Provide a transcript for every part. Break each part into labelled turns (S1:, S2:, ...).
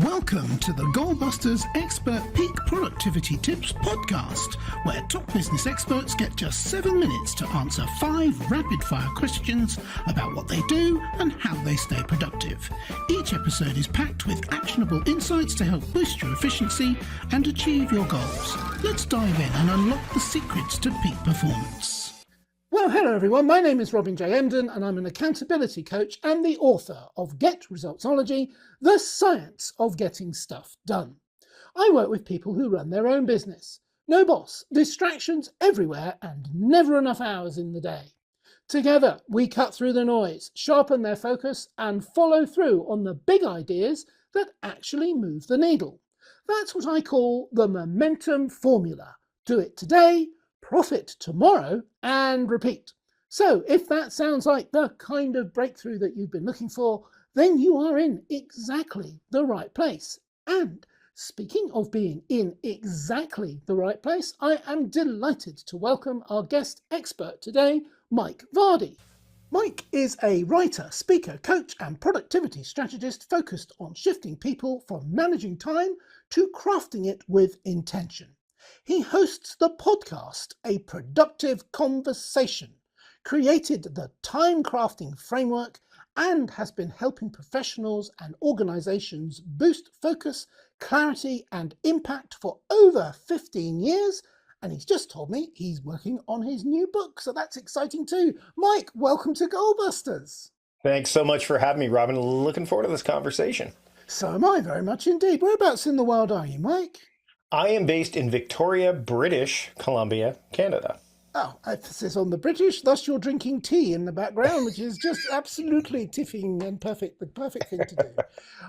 S1: Welcome to the Goalbusters Expert Peak Productivity Tips podcast, where top business experts get just 7 minutes to answer 5 rapid-fire questions about what they do and how they stay productive. Each episode is packed with actionable insights to help boost your efficiency and achieve your goals. Let's dive in and unlock the secrets to peak performance. Well, hello everyone. My name is Robin J. Emden and I'm an accountability coach and the author of Get Resultsology, the science of getting stuff done. I work with people who run their own business. No boss, distractions everywhere, and never enough hours in the day. Together, we cut through the noise, sharpen their focus, and follow through on the big ideas that actually move the needle. That's what I call the momentum formula. Do it today, profit tomorrow, and repeat. So if that sounds like the kind of breakthrough that you've been looking for, then you are in exactly the right place. And speaking of being in exactly the right place, I am delighted to welcome our guest expert today, Mike Vardy. Mike is a writer, speaker, coach, and productivity strategist focused on shifting people from managing time to crafting it with intention. He hosts the podcast, A Productive Conversation, created the time crafting framework, and has been helping professionals and organizations boost focus, clarity, and impact for over 15 years. And he's just told me he's working on his new book, so that's exciting too. Mike, welcome to Goalbusters.
S2: Thanks so much for having me, Robin. Looking forward to this conversation.
S1: So am I, very much indeed. Whereabouts in the world are you, Mike?
S2: I am based in Victoria, British Columbia, Canada.
S1: Oh, emphasis on the British, thus you're drinking tea in the background, which is just absolutely tiffing and perfect, the perfect thing to do.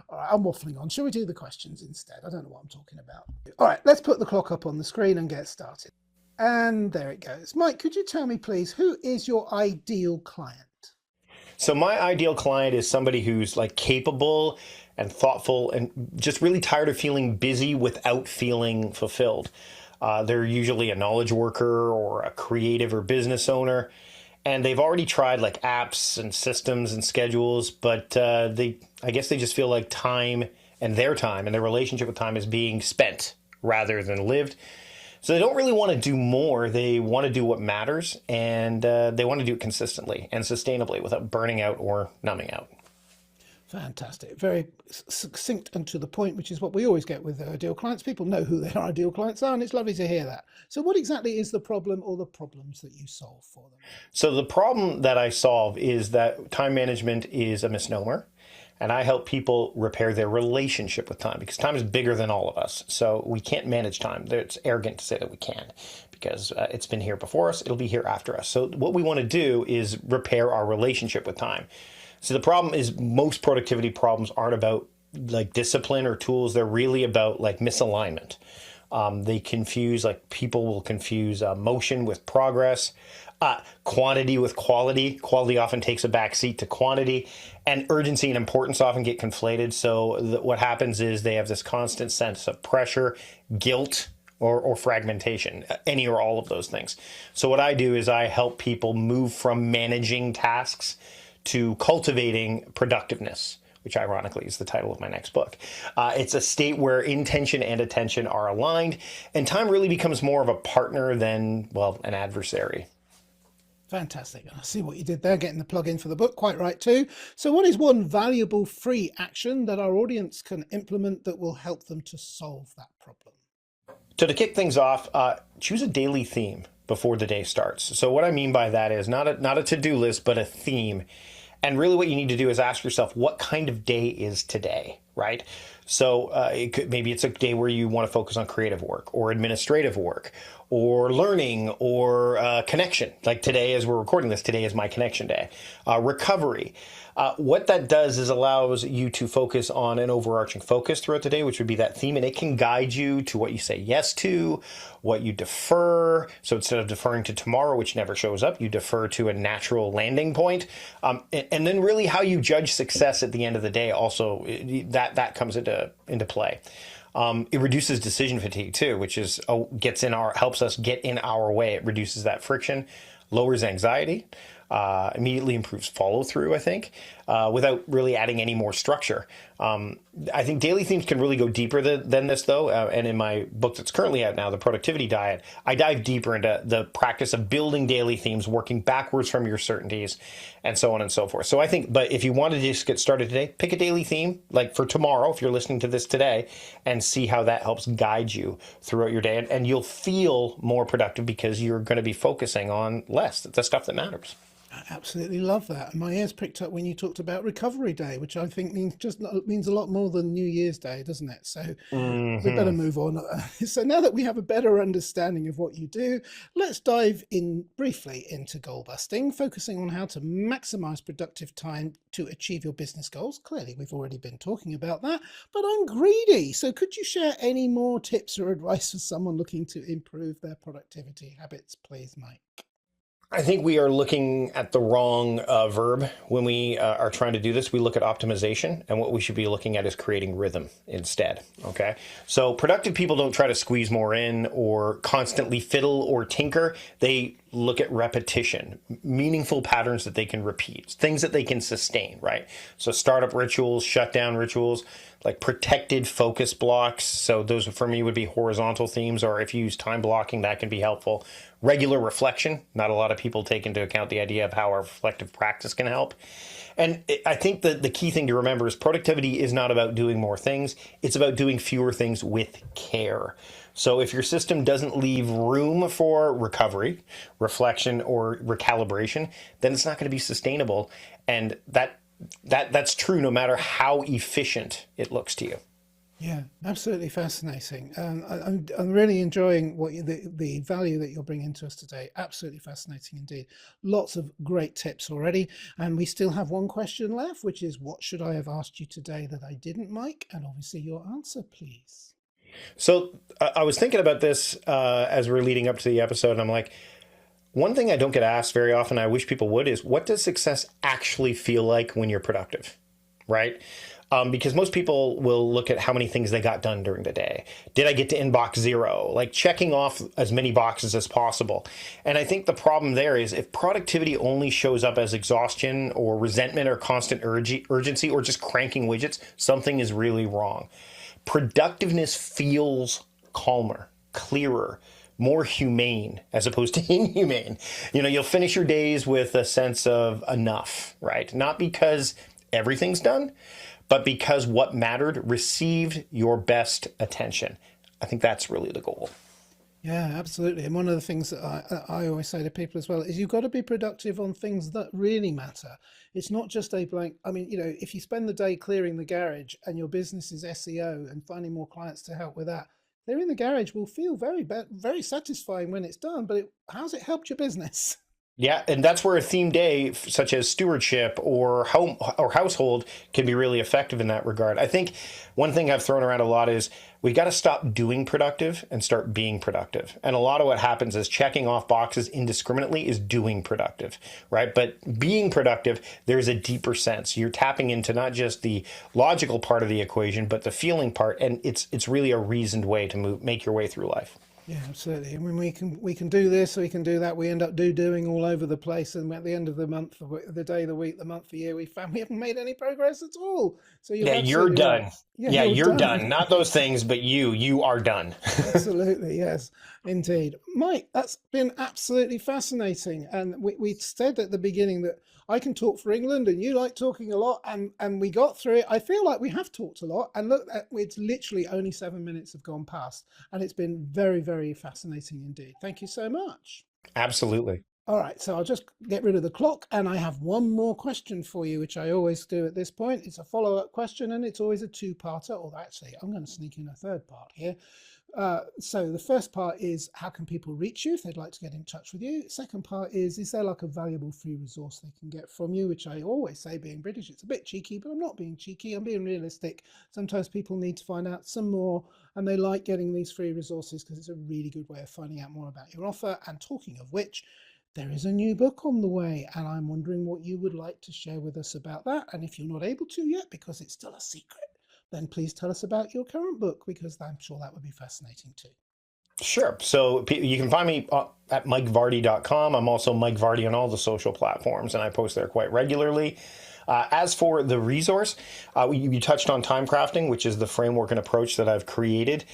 S1: All right, I'm waffling on. Shall we do the questions instead? I don't know what I'm talking about. All right, let's put the clock up on the screen and get started. And there it goes. Mike, could you tell me, please, who is your ideal client?
S2: So my ideal client is somebody who's like capable and thoughtful and just really tired of feeling busy without feeling fulfilled. They're usually a knowledge worker or a creative or business owner, and they've already tried like apps and systems and schedules, but I guess they just feel like time and their relationship with time is being spent rather than lived. So they don't really want to do more. They want to do what matters, and they want to do it consistently and sustainably without burning out or numbing out.
S1: Fantastic. Very succinct and to the point, which is what we always get with ideal clients. People know who their ideal clients are, and it's lovely to hear that. So what exactly is the problem or the problems that you solve for them?
S2: So the problem that I solve is that time management is a misnomer, and I help people repair their relationship with time, because time is bigger than all of us. So we can't manage time. It's arrogant to say that we can, because it's been here before us. It'll be here after us. So what we want to do is repair our relationship with time. So the problem is most productivity problems aren't about like discipline or tools. They're really about like misalignment. They confuse, like people will confuse motion with progress, quantity with quality. Quality often takes a back seat to quantity, and urgency and importance often get conflated. So what happens is they have this constant sense of pressure, guilt, or fragmentation, any or all of those things. So what I do is I help people move from managing tasks to cultivating productiveness, which ironically is the title of my next book. It's a state where intention and attention are aligned, and time really becomes more of a partner than, well, an adversary.
S1: Fantastic. I see what you did there, getting the plug in for the book. Quite right too. So what is one valuable free action that our audience can implement that will help them to solve that problem?
S2: So to kick things off, choose a daily theme before the day starts. So what I mean by that is not a to-do list, but a theme. And really what you need to do is ask yourself, what kind of day is today, right? So maybe it's a day where you want to focus on creative work or administrative work or learning or connection. Like today, as we're recording this, today is my connection day. Recovery. What that does is allows you to focus on an overarching focus throughout the day, which would be that theme, and it can guide you to what you say yes to, what you defer. So instead of deferring to tomorrow, which never shows up, you defer to a natural landing point. And then really how you judge success at the end of the day also, that comes into play. It reduces decision fatigue too, which is helps us get in our way. It reduces that friction, lowers anxiety, immediately improves follow through, I think. without really adding any more structure. I think daily themes can really go deeper than this, though. And in my book that's currently out now, The Productivity Diet, I dive deeper into the practice of building daily themes, working backwards from your certainties, and so on and so forth. So I think, but if you want to just get started today, pick a daily theme, like for tomorrow, if you're listening to this today, and see how that helps guide you throughout your day. And you'll feel more productive because you're going to be focusing on less, the stuff that matters.
S1: I absolutely love that. And my ears pricked up when you talked about Recovery Day, which I think means a lot more than New Year's Day, doesn't it? So we better move on. So now that we have a better understanding of what you do, let's dive in briefly into goal busting, focusing on how to maximize productive time to achieve your business goals. Clearly, we've already been talking about that, but I'm greedy. So could you share any more tips or advice for someone looking to improve their productivity habits, please, Mike?
S2: I think we are looking at the wrong verb when we are trying to do this. We look at optimization, and what we should be looking at is creating rhythm instead. Okay, so productive people don't try to squeeze more in or constantly fiddle or tinker. They look at repetition, meaningful patterns that they can repeat, things that they can sustain, right? So startup rituals, shutdown rituals, like protected focus blocks. So those for me would be horizontal themes, or if you use time blocking, that can be helpful. Regular reflection. Not a lot of people take into account the idea of how our reflective practice can help. And I think that the key thing to remember is productivity is not about doing more things. It's about doing fewer things with care. So if your system doesn't leave room for recovery, reflection, or recalibration, then it's not going to be sustainable. And that's true no matter how efficient it looks to you.
S1: Yeah, absolutely fascinating. I'm really enjoying the value that you're bringing to us today. Absolutely fascinating indeed. Lots of great tips already. And we still have one question left, which is, what should I have asked you today that I didn't, Mike? And obviously your answer, please.
S2: So I was thinking about this as we're leading up to the episode, and I'm like, one thing I don't get asked very often, I wish people would, is what does success actually feel like when you're productive, right? Because most people will look at how many things they got done during the day. Did I get to inbox zero? Like checking off as many boxes as possible. And I think the problem there is if productivity only shows up as exhaustion or resentment or constant urgency or just cranking widgets, something is really wrong. Productiveness feels calmer, clearer, more humane as opposed to inhumane. You'll finish your days with a sense of enough, right? Not because everything's done, but because what mattered received your best attention. I think that's really the goal.
S1: Yeah, absolutely. And one of the things that I always say to people as well is you've got to be productive on things that really matter. It's not just a blank. I mean, if you spend the day clearing the garage and your business is SEO and finding more clients to help with that, clearing the garage will feel very satisfying when it's done, but how's it helped your business?
S2: Yeah, and that's where a theme day such as stewardship or home or household can be really effective in that regard. I think one thing I've thrown around a lot is we got to stop doing productive and start being productive. And a lot of what happens is checking off boxes indiscriminately is doing productive, right? But being productive, there's a deeper sense. You're tapping into not just the logical part of the equation, but the feeling part, and it's really a reasoned way to make your way through life.
S1: Yeah, absolutely. And when we can do this, we can do that. We end up doing all over the place, and at the end of the month, the day, the week, the month, the year, we haven't made any progress at all. So
S2: you're done.
S1: Right.
S2: Yeah, you're done. Not those things, but you are done.
S1: Absolutely, yes, indeed. Mike, that's been absolutely fascinating. And we said at the beginning that I can talk for England and you like talking a lot, and we got through it. I feel like we have talked a lot, and look, it's literally only 7 minutes have gone past, and it's been very, very fascinating indeed. Thank you so much.
S2: Absolutely.
S1: All right, so I'll just get rid of the clock, and I have one more question for you, which I always do at this point. It's a follow-up question, and it's always a two-parter, or actually, I'm going to sneak in a third part here. So the first part is, how can people reach you if they'd like to get in touch with you? Second part is there like a valuable free resource they can get from you? Which I always say, being British, it's a bit cheeky, but I'm not being cheeky. I'm being realistic. Sometimes people need to find out some more, and they like getting these free resources because it's a really good way of finding out more about your offer. And talking of which, there is a new book on the way, and I'm wondering what you would like to share with us about that. And if you're not able to yet, because it's still a secret, then please tell us about your current book, because I'm sure that would be fascinating too.
S2: Sure. So you can find me at MikeVardy.com. I'm also Mike Vardy on all the social platforms, and I post there quite regularly. As for the resource, you touched on time crafting, which is the framework and approach that I've created.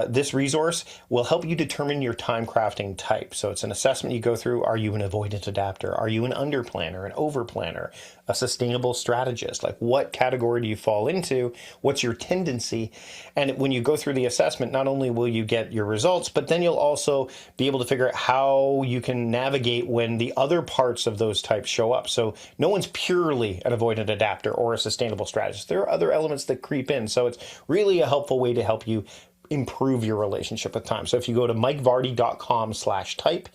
S2: This resource will help you determine your time crafting type. So it's an assessment you go through. Are you an avoidant adapter? Are you an underplanner, an overplanner, a sustainable strategist? Like, what category do you fall into? What's your tendency? And when you go through the assessment, not only will you get your results, but then you'll also be able to figure out how you can navigate when the other parts of those types show up. So no one's purely an avoidant adapter or a sustainable strategist. There are other elements that creep in. So it's really a helpful way to help you improve your relationship with time. So if you go to mikevardy.com/type,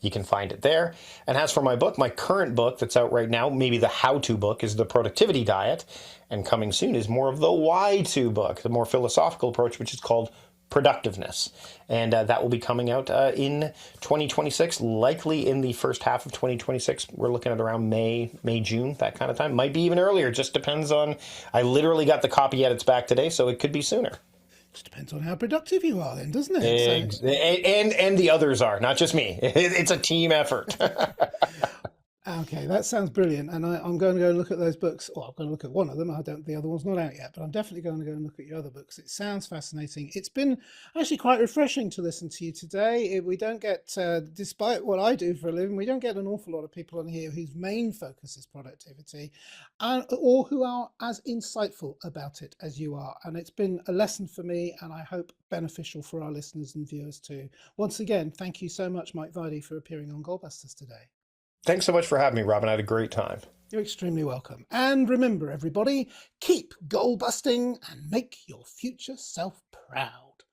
S2: you can find it there. And as for my book, my current book that's out right now, maybe the how-to book, is the Productivity Diet. And coming soon is more of the why-to book, the more philosophical approach, which is called Productiveness. And that will be coming out in 2026, likely in the first half of 2026. We're looking at around May, June, that kind of time. Might be even earlier, just depends on, I literally got the copy edits back today, so it could be sooner.
S1: Just depends on how productive you are then, doesn't it?
S2: And the others are, not just me. It's a team effort.
S1: Okay, that sounds brilliant. And I'm going to go and look at those books. Well, I'm going to look at one of them. The other one's not out yet, but I'm definitely going to go and look at your other books. It sounds fascinating. It's been actually quite refreshing to listen to you today. We don't get, despite what I do for a living, we don't get an awful lot of people on here whose main focus is productivity, or who are as insightful about it as you are. And it's been a lesson for me, and I hope beneficial for our listeners and viewers too. Once again, thank you so much, Mike Vardy, for appearing on Goalbusters today.
S2: Thanks so much for having me, Robin. I had a great time.
S1: You're extremely welcome. And remember, everybody, keep goal busting and make your future self proud.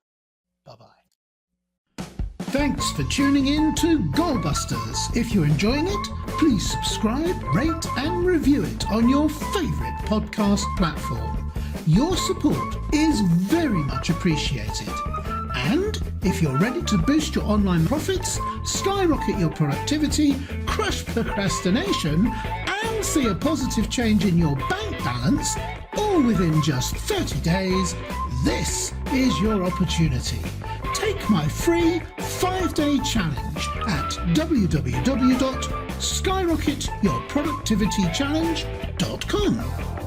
S1: Bye-bye. Thanks for tuning in to Goalbusters. If you're enjoying it, please subscribe, rate and review it on your favourite podcast platform. Your support is very much appreciated. And if you're ready to boost your online profits, skyrocket your productivity, crush procrastination, and see a positive change in your bank balance, all within just 30 days, this is your opportunity. Take my free 5-day challenge at www.skyrocketyourproductivitychallenge.com.